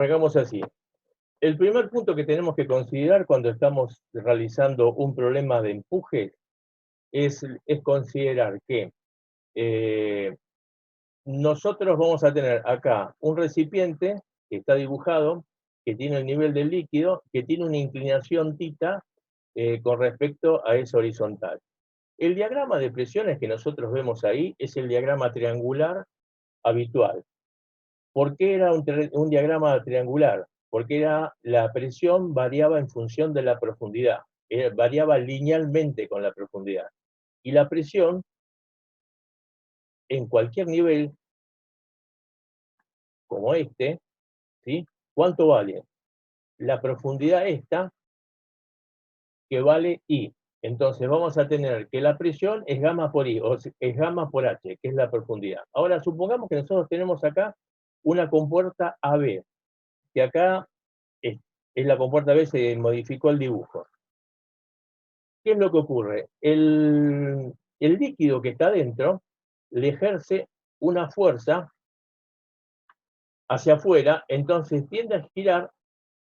Hagamos así. El primer punto que tenemos que considerar cuando estamos realizando un problema de empuje es considerar que eh, nosotros vamos a tener acá un recipiente que está dibujado, que tiene el nivel del líquido, que tiene una inclinación θ con respecto a esa horizontal. El diagrama de presiones que nosotros vemos ahí es el diagrama triangular habitual. ¿Por qué era un diagrama triangular? Porque la presión variaba en función de la profundidad, variaba linealmente con la profundidad. Y la presión, en cualquier nivel, como este, ¿sí? ¿Cuánto vale? La profundidad esta, que vale I. Entonces vamos a tener que la presión es gamma por I, o es gamma por H, que es la profundidad. Ahora, supongamos que nosotros tenemos acá una compuerta AB, que acá es la compuerta B, se modificó el dibujo. ¿Qué es lo que ocurre? El líquido que está adentro le ejerce una fuerza hacia afuera, entonces tiende a girar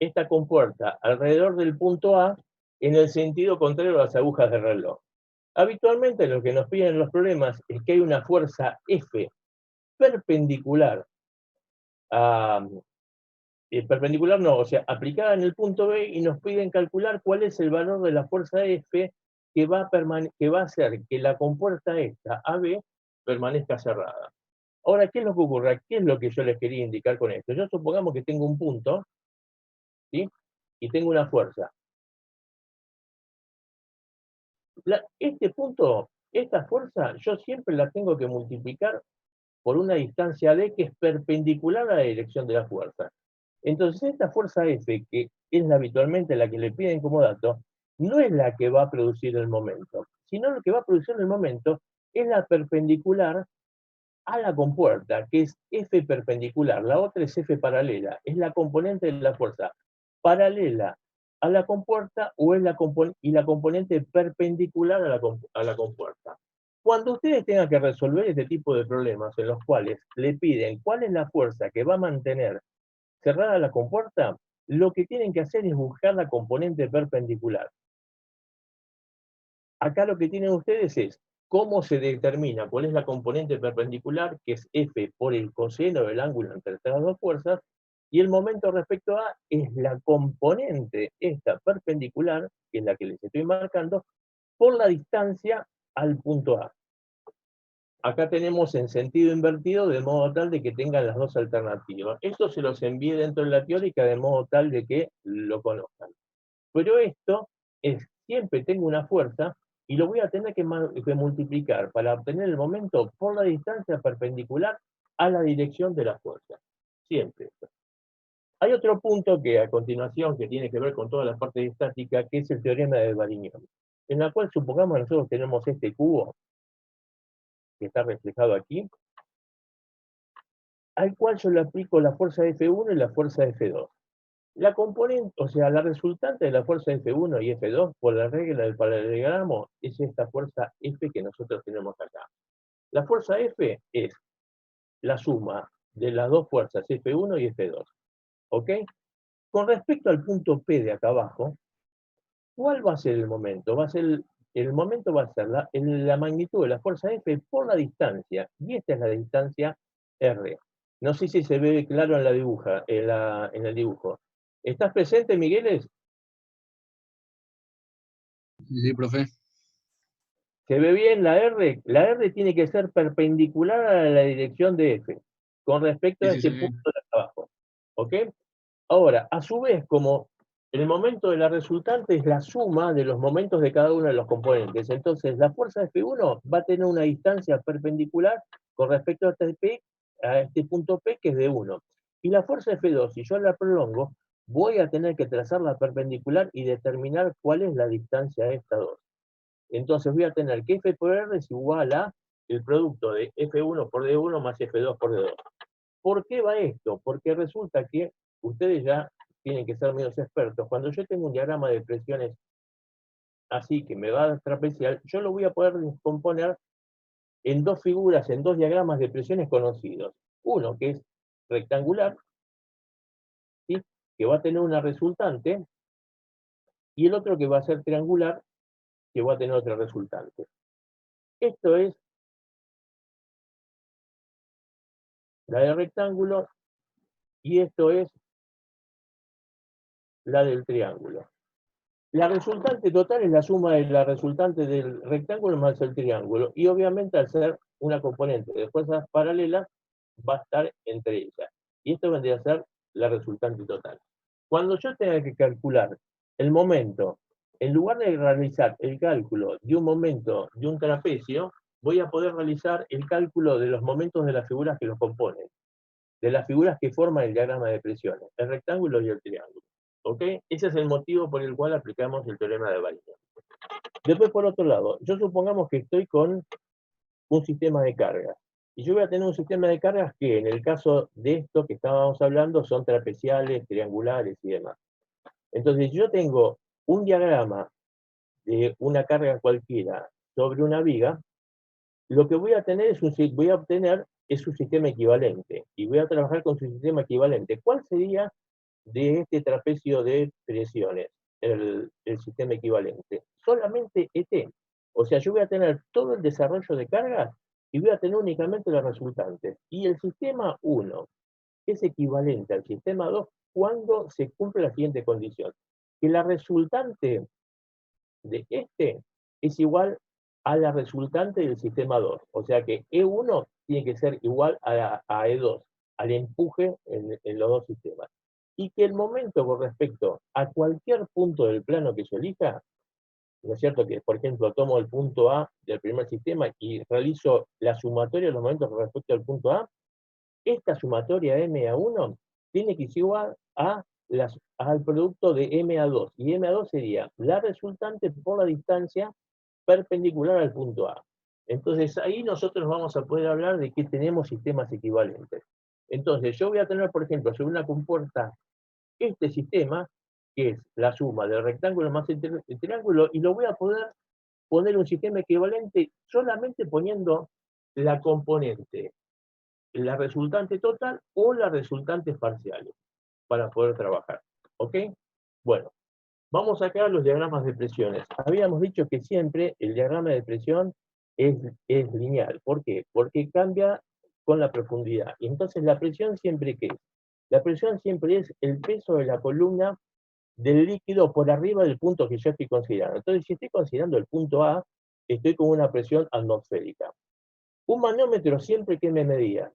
esta compuerta alrededor del punto A en el sentido contrario a las agujas de reloj. Habitualmente lo que nos piden los problemas es que hay una fuerza F perpendicular a, perpendicular no, o sea, aplicada en el punto B y nos piden calcular cuál es el valor de la fuerza F que va a hacer que la compuerta esta AB permanezca cerrada. Ahora, ¿qué es lo que ocurre? ¿Qué es lo que yo les quería indicar con esto? Yo supongamos que tengo un punto, ¿sí? Y tengo una fuerza. Este punto, esta fuerza, yo siempre la tengo que multiplicar por una distancia D que es perpendicular a la dirección de la fuerza. Entonces, esta fuerza F, que es habitualmente la que le piden como dato, no es la que va a producir el momento, sino lo que va a producir el momento es la perpendicular a la compuerta, que es F perpendicular, la otra es F paralela, es la componente de la fuerza paralela a la compuerta o es la componente perpendicular a la compuerta. Cuando ustedes tengan que resolver este tipo de problemas en los cuales le piden cuál es la fuerza que va a mantener cerrada la compuerta, lo que tienen que hacer es buscar la componente perpendicular. Acá lo que tienen ustedes es cómo se determina cuál es la componente perpendicular, que es F por el coseno del ángulo entre estas dos fuerzas, y el momento respecto a es la componente esta perpendicular, que es la que les estoy marcando, por la distancia al punto A. Acá tenemos en sentido invertido de modo tal de que tengan las dos alternativas. Esto se los envíe dentro de la teórica de modo tal de que lo conozcan. Pero esto es, siempre tengo una fuerza y lo voy a tener que multiplicar para obtener el momento por la distancia perpendicular a la dirección de la fuerza. Siempre esto. Hay otro punto que a continuación, que tiene que ver con toda la parte de estática, que es el teorema de Varignon, en la cual supongamos nosotros tenemos este cubo, que está reflejado aquí, al cual yo le aplico la fuerza F1 y la fuerza F2. La componente, o sea, la resultante de la fuerza F1 y F2 por la regla del paralelogramo es esta fuerza F que nosotros tenemos acá. La fuerza F es la suma de las dos fuerzas F1 y F2. ¿Ok? Con respecto al punto P de acá abajo, ¿cuál va a ser el momento? El momento va a ser la magnitud de la fuerza F por la distancia, y esta es la distancia R. No sé si se ve claro en la dibuja, en el dibujo. ¿Estás presente, Migueles? Sí, profe. ¿Se ve bien la R? La R tiene que ser perpendicular a la dirección de F, con respecto Sí, a sí, se este ve. punto de acá abajo. ¿Ok? Ahora, a su vez, como el momento de la resultante es la suma de los momentos de cada uno de los componentes, entonces la fuerza F1 va a tener una distancia perpendicular con respecto a este punto P, que es de 1. Y la fuerza F2, si yo la prolongo, voy a tener que trazar la perpendicular y determinar cuál es la distancia de estas dos. Entonces voy a tener que F por R es igual a el producto de F1 por D1 más F2 por D2. ¿Por qué va esto? Porque resulta que ustedes ya tienen que ser medios expertos. Cuando yo tengo un diagrama de presiones así que me va a dar trapecial, yo lo voy a poder descomponer en dos figuras, en dos diagramas de presiones conocidos. Uno que es rectangular que va a tener una resultante, y el otro que va a ser triangular, que va a tener otra resultante. Esto es la de rectángulo y esto es la del triángulo. La resultante total es la suma de la resultante del rectángulo más el triángulo, y obviamente al ser una componente de fuerzas paralelas, va a estar entre ellas. Y esto vendría a ser la resultante total. Cuando yo tenga que calcular el momento, en lugar de realizar el cálculo de un momento de un trapecio, voy a poder realizar el cálculo de los momentos de las figuras que los componen, de las figuras que forman el diagrama de presiones, el rectángulo y el triángulo. ¿Ok? Ese es el motivo por el cual aplicamos el teorema de Bariño. Después, por otro lado, yo supongamos que estoy con un sistema de cargas. Y yo voy a tener un sistema de cargas que, en el caso de esto que estábamos hablando, son trapeciales, triangulares y demás. Entonces, yo tengo un diagrama de una carga cualquiera sobre una viga, lo que voy a tener es voy a obtener es un sistema equivalente, y voy a trabajar con su sistema equivalente. ¿Cuál sería de este trapecio de presiones el sistema equivalente? Solamente ET. O sea, yo voy a tener todo el desarrollo de cargas y voy a tener únicamente las resultantes. Y el sistema 1 es equivalente al sistema 2 cuando se cumple la siguiente condición: que la resultante de este es igual a la resultante del sistema 2. O sea que E1 tiene que ser igual a E2, al empuje en los dos sistemas. Y que el momento con respecto a cualquier punto del plano que yo elija, ¿no es cierto? Que, por ejemplo, tomo el punto A del primer sistema y realizo la sumatoria de los momentos con respecto al punto A, esta sumatoria MA1 tiene que ser igual al producto de MA2, y MA2 sería la resultante por la distancia perpendicular al punto A. Entonces ahí nosotros vamos a poder hablar de que tenemos sistemas equivalentes. Entonces yo voy a tener, por ejemplo, sobre una compuerta, este sistema, que es la suma del rectángulo más el triángulo, y lo voy a poder poner un sistema equivalente solamente poniendo la componente, la resultante total o las resultantes parciales, para poder trabajar. ¿Ok? Bueno, vamos a sacar los diagramas de presiones. Habíamos dicho que siempre el diagrama de presión es lineal. ¿Por qué? Porque cambia con la profundidad. Y entonces la presión siempre, ¿qué es? La presión siempre es el peso de la columna del líquido por arriba del punto que yo estoy considerando. Entonces, si estoy considerando el punto A, estoy con una presión atmosférica. Un manómetro siempre que me medía.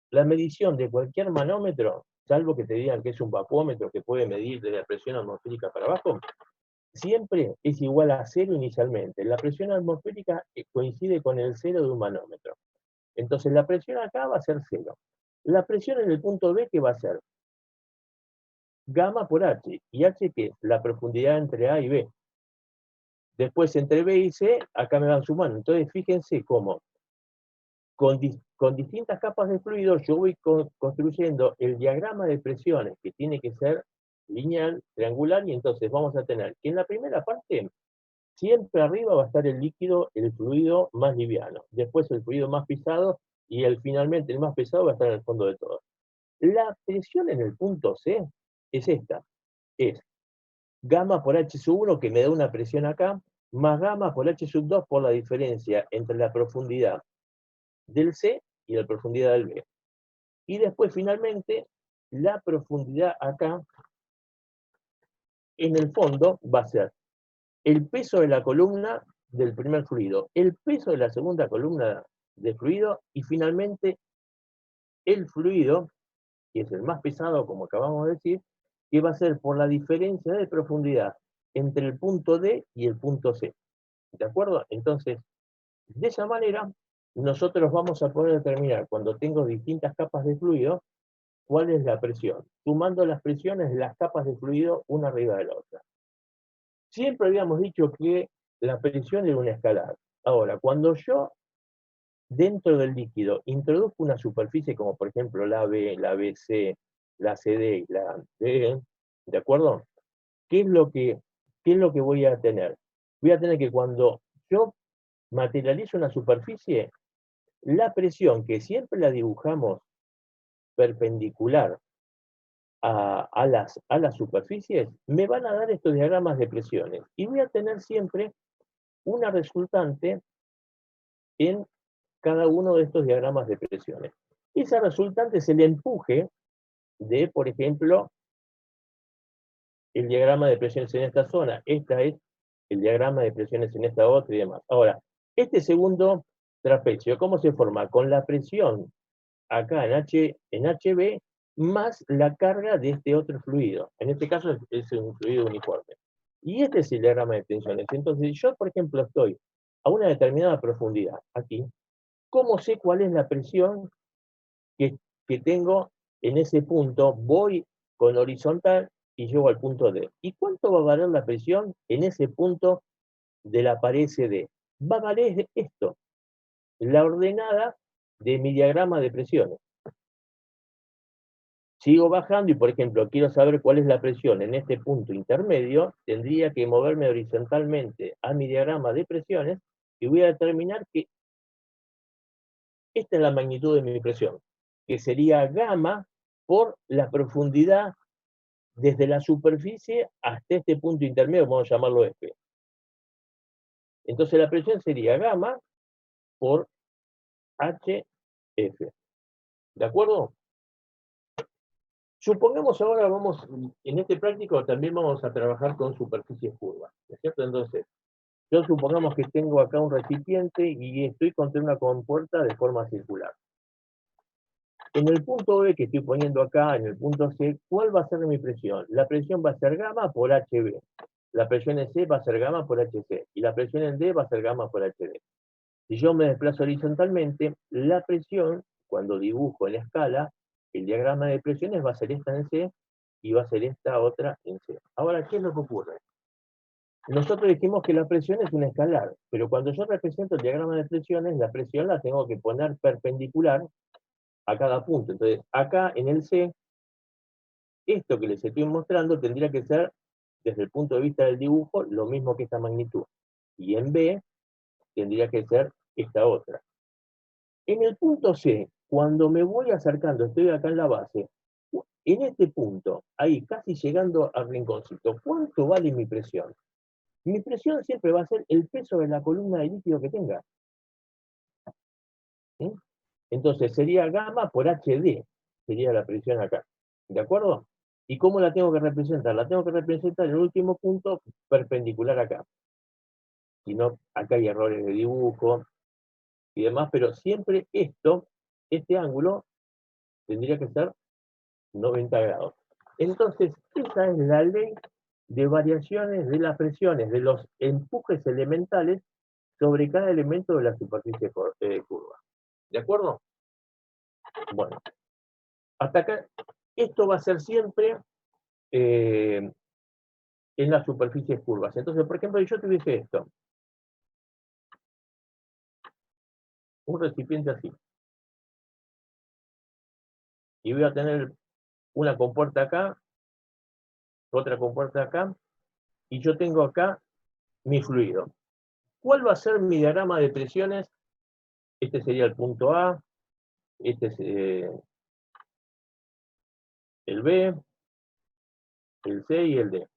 La medición de cualquier manómetro, salvo que te digan que es un vapómetro que puede medir de la presión atmosférica para abajo, siempre es igual a cero inicialmente. La presión atmosférica coincide con el cero de un manómetro. Entonces la presión acá va a ser cero. La presión en el punto B, ¿qué va a ser? Gamma por H. ¿Y H qué es? La profundidad entre A y B. Después, entre B y C, acá me van sumando. Entonces, fíjense cómo con distintas capas de fluido yo voy construyendo el diagrama de presiones, que tiene que ser lineal, triangular, y entonces vamos a tener que en la primera parte siempre arriba va a estar el líquido, el fluido más liviano, después el fluido más pesado, y finalmente el más pesado va a estar en el fondo de todo. La presión en el punto C es esta, es gamma por H sub 1, que me da una presión acá, más gamma por H sub 2 por la diferencia entre la profundidad del C y la profundidad del B. Y después, finalmente, la profundidad acá, en el fondo, va a ser el peso de la columna del primer fluido, el peso de la segunda columna de fluido, y finalmente el fluido, que es el más pesado, como acabamos de decir, que va a ser por la diferencia de profundidad entre el punto D y el punto C. ¿De acuerdo? Entonces, de esa manera, nosotros vamos a poder determinar, cuando tengo distintas capas de fluido, cuál es la presión, sumando las presiones de las capas de fluido una arriba de la otra. Siempre habíamos dicho que la presión era una escalar. Ahora, cuando yo dentro del líquido introduzco una superficie como por ejemplo la B, la BC, la CD y la D, ¿de acuerdo? ¿Qué es lo que voy a tener? Voy a tener que, cuando yo materializo una superficie, la presión, que siempre la dibujamos perpendicular a las superficies, me van a dar estos diagramas de presiones. Y voy a tener siempre una resultante en cada uno de estos diagramas de presiones. Esa resultante es el empuje de, por ejemplo, el diagrama de presiones en esta zona. Esta es el diagrama de presiones en esta otra y demás. Ahora, este segundo trapecio, ¿cómo se forma? Con la presión acá en HB más la carga de este otro fluido. En este caso es un fluido uniforme. Y este es el diagrama de tensiones. Entonces, si yo, por ejemplo, estoy a una determinada profundidad, aquí, ¿cómo sé cuál es la presión que tengo en ese punto? Voy con horizontal y llego al punto D. ¿Y cuánto va a valer la presión en ese punto de la pared CD? Va a valer esto, la ordenada de mi diagrama de presiones. Sigo bajando y, por ejemplo, quiero saber cuál es la presión en este punto intermedio, tendría que moverme horizontalmente a mi diagrama de presiones y voy a determinar que esta es la magnitud de mi presión, que sería gamma por la profundidad desde la superficie hasta este punto intermedio, vamos a llamarlo F. Entonces la presión sería gamma por HF. ¿De acuerdo? Supongamos ahora en este práctico también vamos a trabajar con superficies curvas, ¿no es cierto? Entonces, yo supongamos que tengo acá un recipiente y estoy contra una compuerta de forma circular. En el punto B que estoy poniendo acá, en el punto C, ¿cuál va a ser mi presión? La presión va a ser gamma por HB. La presión en C va a ser gamma por HC. Y la presión en D va a ser gamma por HD. Si yo me desplazo horizontalmente, la presión, cuando dibujo en la escala, el diagrama de presiones va a ser esta en C y va a ser esta otra en C. Ahora, ¿qué es lo que ocurre? Nosotros dijimos que la presión es un escalar, pero cuando yo represento el diagrama de presiones, la presión la tengo que poner perpendicular a cada punto. Entonces, acá en el C, esto que les estoy mostrando tendría que ser, desde el punto de vista del dibujo, lo mismo que esta magnitud. Y en B, tendría que ser esta otra. En el punto C, cuando me voy acercando, estoy acá en la base, en este punto, ahí casi llegando al rinconcito, ¿cuánto vale mi presión? Mi presión siempre va a ser el peso de la columna de líquido que tenga. ¿Sí? Entonces sería gamma por HD, sería la presión acá. ¿De acuerdo? ¿Y cómo la tengo que representar? La tengo que representar en el último punto perpendicular acá. Si no, acá hay errores de dibujo y demás, pero siempre este ángulo, tendría que ser 90 grados. Entonces, esa es la ley de variaciones de las presiones, de los empujes elementales sobre cada elemento de la superficie curva. ¿De acuerdo? Bueno, hasta acá, esto va a ser siempre en las superficies curvas. Entonces, por ejemplo, yo tuviese esto, un recipiente así, y voy a tener una compuerta acá, otra compuerta acá, y yo tengo acá mi fluido. ¿Cuál va a ser mi diagrama de presiones? Este sería el punto A, este es el B, el C y el D.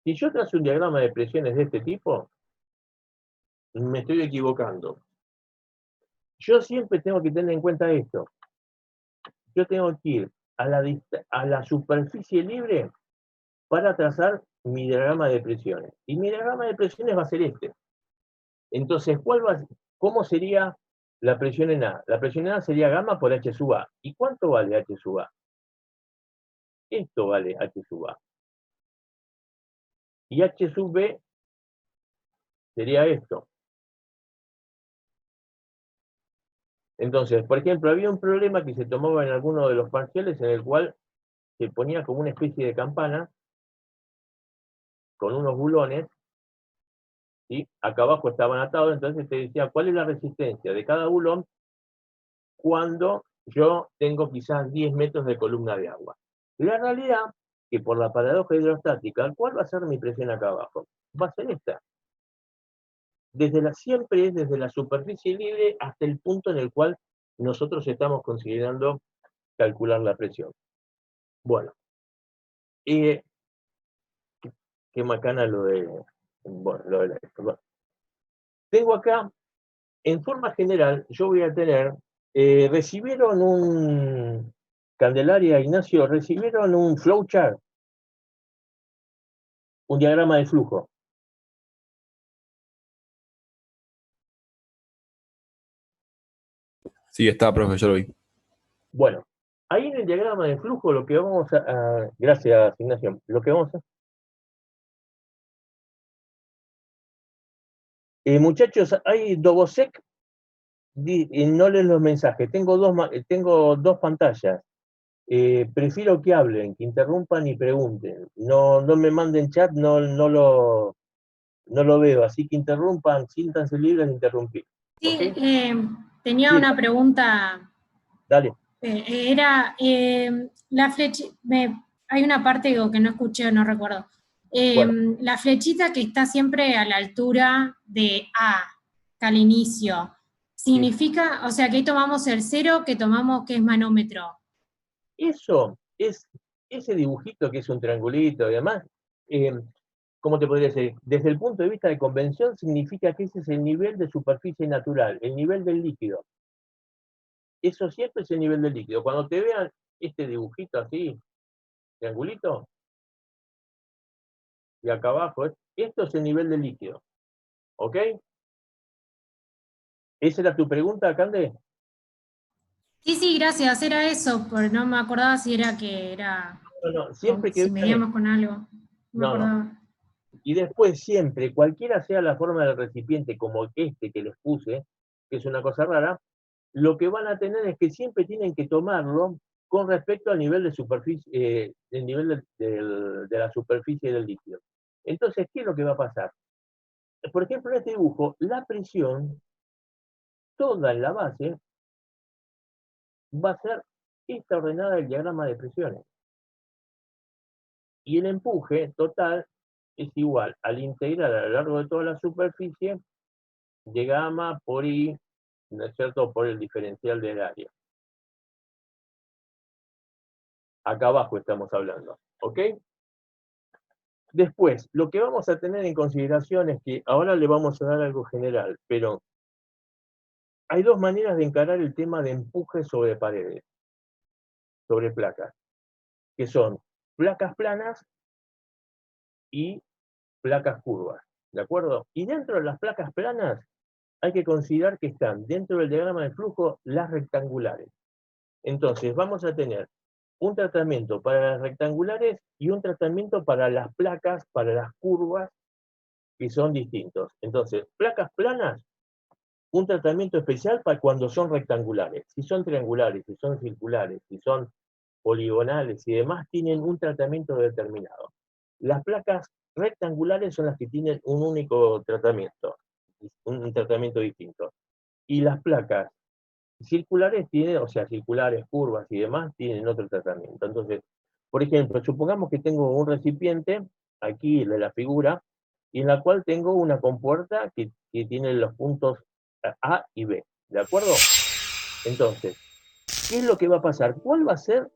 Si yo trazo un diagrama de presiones de este tipo, me estoy equivocando. Yo siempre tengo que tener en cuenta esto. Yo tengo que ir a la superficie libre para trazar mi diagrama de presiones. Y mi diagrama de presiones va a ser este. Entonces, ¿cómo sería la presión en A? La presión en A sería gamma por H sub A. ¿Y cuánto vale H sub A? Esto vale H sub A. Y H sub B sería esto. Entonces, por ejemplo, había un problema que se tomaba en alguno de los parciales en el cual se ponía como una especie de campana con unos bulones, ¿sí? Acá abajo estaban atados, entonces te decía cuál es la resistencia de cada bulón cuando yo tengo quizás 10 metros de columna de agua. La realidad que por la paradoja hidrostática, ¿cuál va a ser mi presión acá abajo? Va a ser esta. Siempre es desde la superficie libre hasta el punto en el cual nosotros estamos considerando calcular la presión. Bueno, qué macana lo de, bueno, lo de esto. Bueno, tengo acá, en forma general, yo voy a tener, recibieron un, Candelaria, Ignacio, recibieron un flowchart, un diagrama de flujo. Sí, está, profe, yo lo vi. Bueno, ahí en el diagrama de flujo lo que vamos gracias Ignacio, lo que vamos a, muchachos, hay Dobosec, no leen los mensajes, tengo dos pantallas, prefiero que hablen, que interrumpan y pregunten, no me manden chat, no lo veo, así que interrumpan, siéntanse libres de interrumpir, ¿ok? Sí, tenía Sí, una pregunta. dale. Era la flechita, hay una parte que no escuché o no recuerdo. Bueno, La flechita que está siempre a la altura de A, que al inicio, sí. significa, o sea, que ahí tomamos el cero, que tomamos que es manómetro. Eso es, ese dibujito que es un triangulito y demás, eh, ¿cómo te podría decir? Desde el punto de vista de convención significa que ese es el nivel de superficie natural, el nivel del líquido. Eso siempre es el nivel del líquido. Cuando te vean este dibujito así, triangulito, y acá abajo, esto es el nivel del líquido. ¿Ok? ¿Esa era tu pregunta, Cande? Sí, gracias, era eso, pero no me acordaba si era que era, No, siempre que si vean medíamos con algo, no me no. acordaba. Y después siempre, cualquiera sea la forma del recipiente, como este que les puse, que es una cosa rara, lo que van a tener es que siempre tienen que tomarlo con respecto al nivel de superficie, el nivel de la superficie del líquido. Entonces, ¿qué es lo que va a pasar? Por ejemplo, en este dibujo, la presión, toda en la base, va a ser esta ordenada del diagrama de presiones. Y el empuje total es igual al integral a lo largo de toda la superficie de gamma por I, ¿no es cierto?, por el diferencial del área. Acá abajo estamos hablando, ¿ok? Después, lo que vamos a tener en consideración es que ahora le vamos a dar algo general, pero hay dos maneras de encarar el tema de empuje sobre paredes, sobre placas, que son placas planas y placas curvas, ¿de acuerdo? Y dentro de las placas planas hay que considerar que están dentro del diagrama de flujo las rectangulares. Entonces vamos a tener un tratamiento para las rectangulares y un tratamiento para las placas, para las curvas, que son distintos. Entonces, placas planas, un tratamiento especial para cuando son rectangulares. Si son triangulares, si son circulares, si son poligonales y demás, tienen un tratamiento determinado. Las placas rectangulares son las que tienen un único tratamiento, un tratamiento distinto. Y las placas circulares tienen, o sea, circulares, curvas y demás, tienen otro tratamiento. Entonces, por ejemplo, supongamos que tengo un recipiente, aquí de la figura, y en la cual tengo una compuerta que tiene los puntos A y B, ¿de acuerdo? Entonces, ¿qué es lo que va a pasar? ¿Cuál va a ser?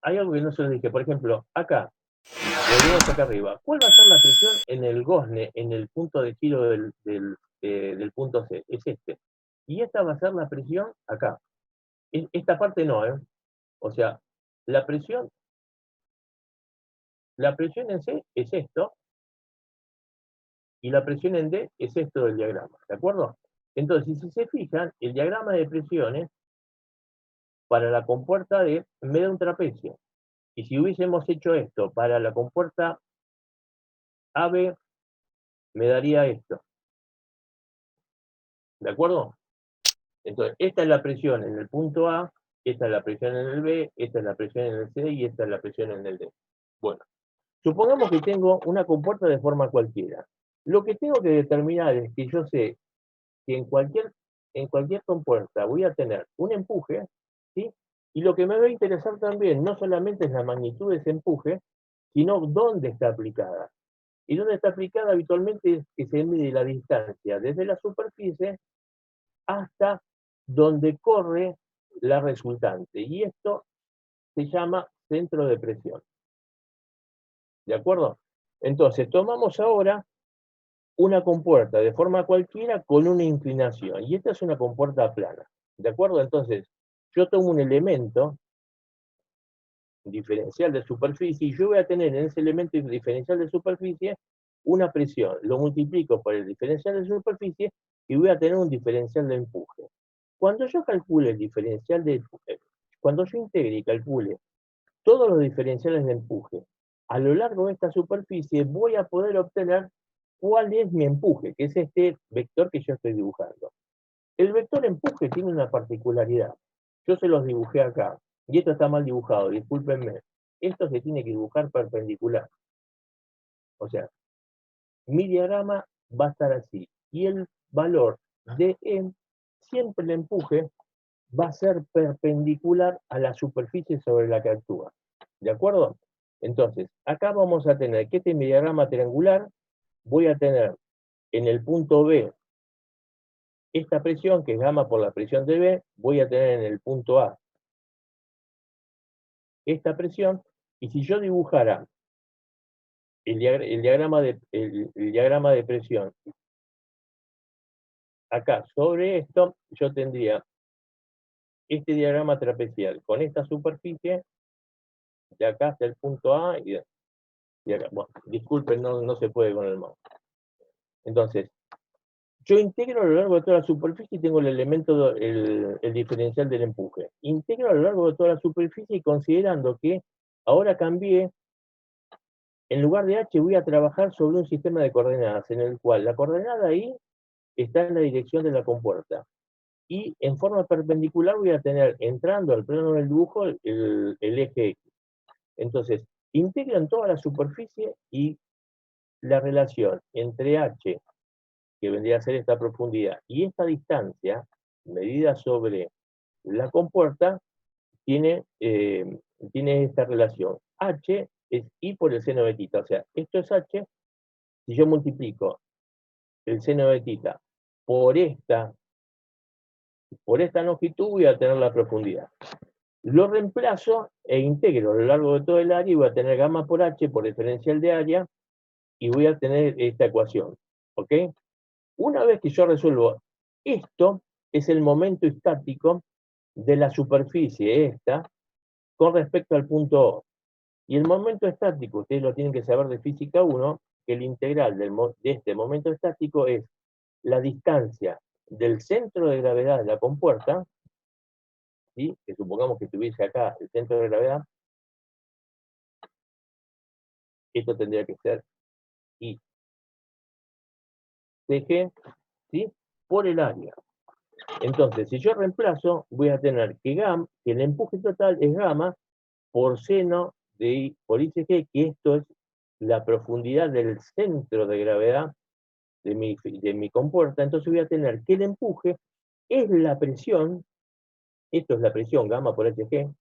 Hay algo que no se lo dije, por ejemplo, acá, volvemos acá arriba, ¿cuál va a ser la presión en el gozne, en el punto de giro del punto C? Es este. Y esta va a ser la presión acá. Esta parte no, ¿eh? O sea, la presión, la presión en C es esto, y la presión en D es esto del diagrama, ¿de acuerdo? Entonces, si se fijan, el diagrama de presiones para la compuerta D me da un trapecio. Y si hubiésemos hecho esto para la compuerta AB, me daría esto, ¿de acuerdo? Entonces, esta es la presión en el punto A, esta es la presión en el B, esta es la presión en el C y esta es la presión en el D. Bueno, supongamos que tengo una compuerta de forma cualquiera. Lo que tengo que determinar es que yo sé que en cualquier compuerta voy a tener un empuje, ¿sí? Y lo que me va a interesar también no solamente es la magnitud de ese empuje, sino dónde está aplicada. Y dónde está aplicada habitualmente es que se mide la distancia desde la superficie hasta donde corre la resultante. Y esto se llama centro de presión. ¿De acuerdo? Entonces, tomamos ahora una compuerta de forma cualquiera con una inclinación. Y esta es una compuerta plana. ¿De acuerdo? Entonces, yo tomo un elemento diferencial de superficie y yo voy a tener en ese elemento diferencial de superficie una presión. Lo multiplico por el diferencial de superficie y voy a tener un diferencial de empuje. Cuando yo calcule el diferencial de empuje, cuando yo integre y calcule todos los diferenciales de empuje a lo largo de esta superficie, voy a poder obtener cuál es mi empuje, que es este vector que yo estoy dibujando. El vector empuje tiene una particularidad. Yo se los dibujé acá, y esto está mal dibujado, discúlpenme. Esto se tiene que dibujar perpendicular. O sea, mi diagrama va a estar así, y el valor de E, siempre el empuje, va a ser perpendicular a la superficie sobre la que actúa. ¿De acuerdo? Entonces, acá vamos a tener que este mi diagrama triangular, voy a tener en el punto B esta presión, que es gamma por la presión de B, voy a tener en el punto A esta presión, y si yo dibujara el diagrama de presión acá sobre esto, yo tendría este diagrama trapezial con esta superficie, de acá hasta el punto A y acá. Bueno, disculpen, no se puede con el mouse. Entonces, yo integro a lo largo de toda la superficie y tengo el elemento, el diferencial del empuje. Integro a lo largo de toda la superficie y considerando que ahora cambié, en lugar de H voy a trabajar sobre un sistema de coordenadas en el cual la coordenada I está en la dirección de la compuerta. Y en forma perpendicular voy a tener, entrando al plano del dibujo, el eje X. Entonces, integro en toda la superficie y la relación entre H, que vendría a ser esta profundidad, y esta distancia, medida sobre la compuerta, tiene esta relación. H es I por el seno de tita. O sea, esto es H. Si yo multiplico el seno de tita por esta longitud, voy a tener la profundidad. Lo reemplazo e integro a lo largo de todo el área y voy a tener gamma por H por diferencial de área y voy a tener esta ecuación. ¿Ok? Una vez que yo resuelvo esto, es el momento estático de la superficie esta con respecto al punto O. Y el momento estático, ustedes lo tienen que saber de física 1, que el integral de este momento estático es la distancia del centro de gravedad de la compuerta, ¿sí? Que supongamos que estuviese acá el centro de gravedad, esto tendría que ser I CG, ¿sí? Por el área. Entonces, si yo reemplazo, voy a tener que el empuje total es gamma por seno de I por ICG, que esto es la profundidad del centro de gravedad de mi compuerta. Entonces voy a tener que el empuje es la presión, esto es la presión gamma por HG,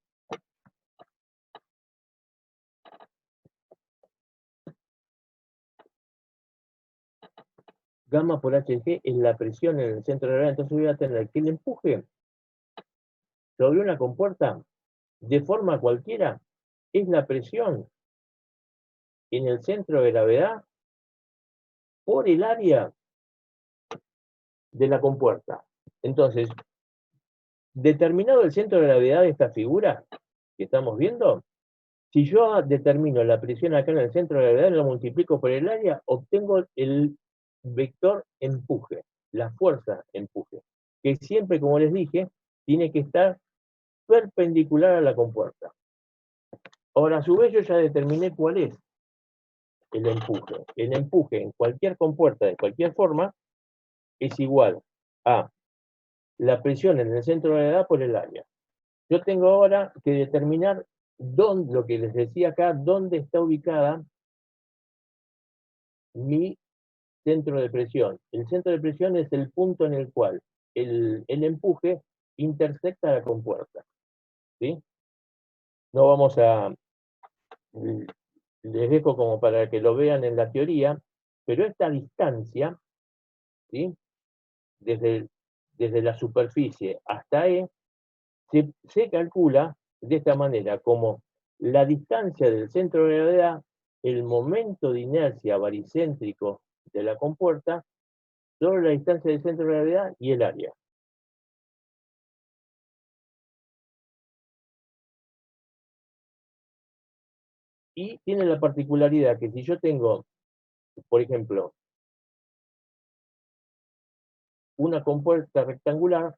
gamma por HG es la presión en el centro de gravedad. Entonces voy a tener que el empuje sobre una compuerta de forma cualquiera es la presión en el centro de gravedad por el área de la compuerta. Entonces, determinado el centro de gravedad de esta figura que estamos viendo, si yo determino la presión acá en el centro de gravedad, lo multiplico por el área, obtengo el vector empuje, la fuerza empuje, que siempre, como les dije, tiene que estar perpendicular a la compuerta. Ahora, a su vez, yo ya determiné cuál es el empuje. El empuje en cualquier compuerta, de cualquier forma, es igual a la presión en el centro de gravedad por el área. Yo tengo ahora que determinar dónde, lo que les decía acá, dónde está ubicada mi centro de presión. El centro de presión es el punto en el cual el empuje intersecta la compuerta. ¿Sí? No vamos a... Les dejo como para que lo vean en la teoría, pero esta distancia, ¿sí? desde la superficie hasta E, se calcula de esta manera, como la distancia del centro de gravedad, el momento de inercia baricéntrico de la compuerta, sobre la distancia del centro de gravedad y el área. Y tiene la particularidad que si yo tengo, por ejemplo, una compuerta rectangular,